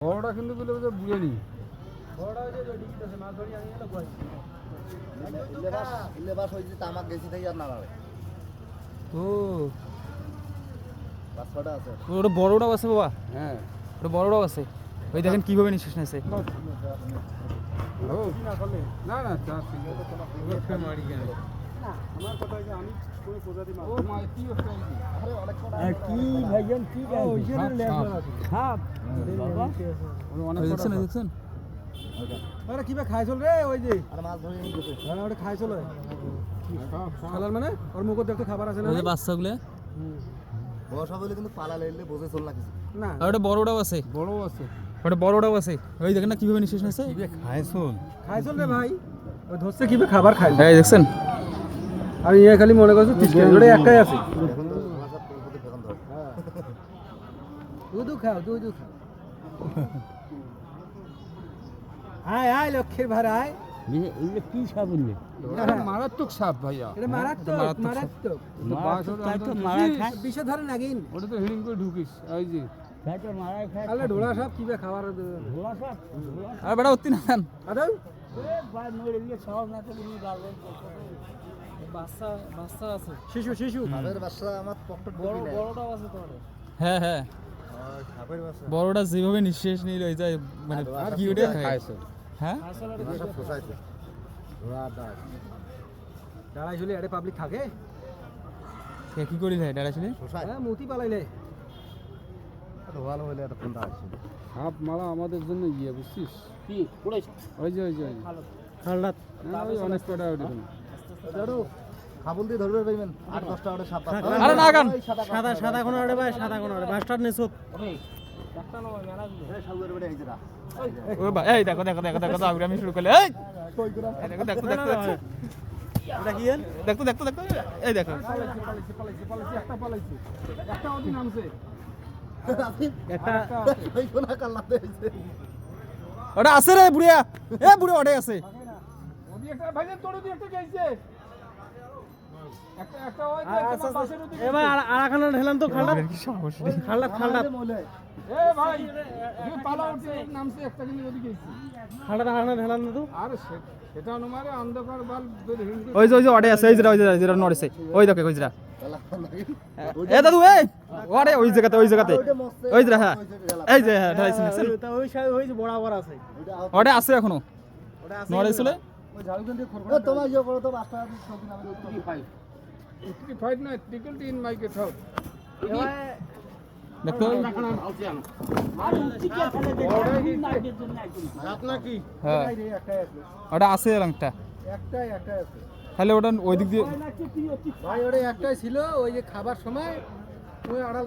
বড়টা কিন্তু বলে যে বুঝে নি বড়টা ওই যে ডিগিতে আছে মাছ ধরি আনি গেল কই লেবাস হইছে তামাক গেছি তাই আর না লাগে ও বাচ্চাটা আছে ওটা বড়টাও আছে বাবা, হ্যাঁ ওটা বড়টাও আছে। ওই দেখেন কিভাবে নিঃশ্বাস নিয়েছে। ও না না চা ওকে মারি কেন আমার কথা যে আমি কোন প্রজাতি মাছ ও মা কি হচ্ছে আরে অনেক কটা কি ভাইজান কি গায় ওইখানে লেখা আছে হাত বাবা অনেক দেখছেন দেখছেন আরে কিবা খাই চল রে ওই যে আর মাছ ধরে নিয়ে গেছে হ্যাঁ ওটা খাই চল খালার মানে ওর মুখত দেখতো খাবার আছে না ওই যে বাচ্চাগুলো। বসা বলে কিন্তু পালা লাইলে বোঝে চল না কিছু না আর ওটা বড়টাও আছে, বড় আছে ওটা বড়টাও আছে। ওই দেখেন না কিভাবে নিঃশ্বাস নিয়েছে। খাই চল রে ভাই ওই ধরছে কিবা খাবার খাই এই দেখছেন, আর ইয়ে খালি মনে করছো তিস্কে ওটা একটাই আছে এখন তো ভাষা প্রকৃতি এখন ধর দুধু খাও দুধু খাও আয় আয় লক্ষ্মীর ভার আয় কি সাবুন মারাত্মক সাপ ভাইয়া এটা মারাত্মক মারাত্মক বিষে ধরে নাগিন ওটা তো হিড়িং করে ঢুকিস এই যে মারাই খায় আলে ঢোলা সব কিবা খাবার ঘোড়া সব আর বেটা অতি না দেন। আরে ভাই মরে গিয়ে সহজ না তো তুমি গালবেন বাচ্চা বাচ্চা আছে, শিশু শিশু সাপের বাচ্চা আমার পকেট বড় ঢুকি বড়টাও আছে তোমার। হ্যাঁ হ্যাঁ, সাপের বাচ্চা বড়টা যেভাবে নিঃশ্বাস নিয়ে রয়ে যায় মানে কি ওটা খাইছো হ্যাঁ সব ফসাইছে দাঁড়াই চলে আরে পাবলিক থাকে কে কি করি ভাই দাঁড়া ছিলেন। ফসাই হ্যাঁ মতি পালাইলে তো ভালো হইলে এত ফোনটা আসছে সাপ মারা আমাদের জন্য ইয়ে বুঝছিস কি পড়েছে ওই যে খালনাত ওই অনেক কটা ওটা দাদু খাবল দিয়ে ধরবে ভাইবেন 8-10টা ওটা সাপ আরে না গান সাদা সাদা কোন আরে ভাই সাদা কোন আরে মাস্টার নেছত সাউয়ের বেড়ে হইছে না ও ভাই এই দেখো দেখো দেখো দেখো আমি শুরু করলে এই দেখো দেখো দেখো দেখো এটা কি এর দেখো দেখো দেখো এই দেখো পালাইছি একটা পালাইছি একটা ওদিন নামছে একটা ওই কোনা কাল্লাতে হইছে ওটা আছে রে বুড়িয়া, এ বুড়ি ওটাই আছে। ওদি একটা ভাইজান তোর ওদি একটা যাইছে একটা একটা ওই যে তোমার পাশের ওদি এবার আরাখানা ঢেলাম তো খালনাত কি সাহস রে। খালনাত খালনাত এ ভাই তুই পালা উঠে নামছে একটা কিন্তু ওদি গেছি খালনাত আরাখানা ঢেলাম না তো আর সেটা অনুমারে অন্ধকার বাল ধরে হিড়িং ওই যে ওটাই আছে, ওই যেটা নড়ছে ওই দেখো ওই যেটা। এ দাদু এই ওরে ওই জায়গাতে ওই যে হ্যাঁ এই যে হ্যাঁ ঢাইছেন তা ওই সাইড ওই যে বরাবর আছে ওটা আছে এখনো ওটা আছে নড়েছিল। ওই ঝাড়ুখান দিয়ে খড় তোমার ইয়ে করো তো 5টা সবজি নামে ইটকি ফাইট না টিকলটি ইন মাই গেট আউট দেখো আপনার কি হ্যাঁ একটাই আছে ওটা আছে রংটা, একটাই আছে তাহলে ওটা ওই দিক দিয়ে ভাই ওটা একটাই ছিল ওই যে খাবার সময় ওই আড়াল